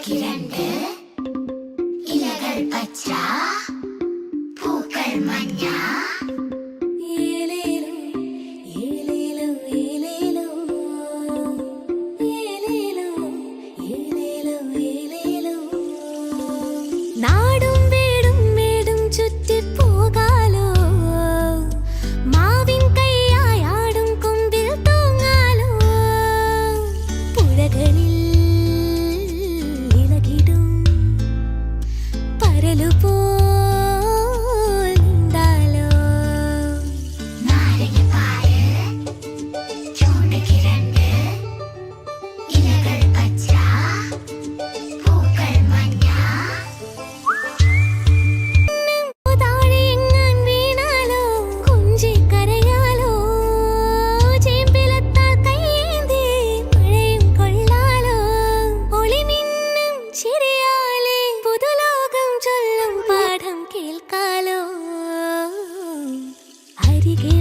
ചൂണ്ടയ്ക്ക് രണ്ട് ഇലകൾ പച്ച, പൂക്കൾ മഞ്ഞ. നാടും വീടും വീടും ചുറ്റിപ്പോകാലോ, മാവിൻ കൈയായി ആടും കൊമ്പിൽ തൂങ്ങാലോ. പുഴകളിൽ ഇളകിടും പരലുപോൽ നീന്താലോ. നാരങ്ങപ്പാല്, ചൂണ്ടയ്ക്ക് രണ്ട് ഇലകൾ പച്ച, പൂക്കൾ മഞ്ഞ. താഴെയെങ്ങാൻ വീണാലോ, കൊഞ്ചിക്കരയാലോ. ചേമ്പിലെത്താൽ കയ്യേന്തി മഴയും കൊള്ളാലോ. ഒളിമിന്നും ചിരിയാലെ പുതുലോകം ചൊല്ലും പാഠം കേൾക്കാലോ. അരികെ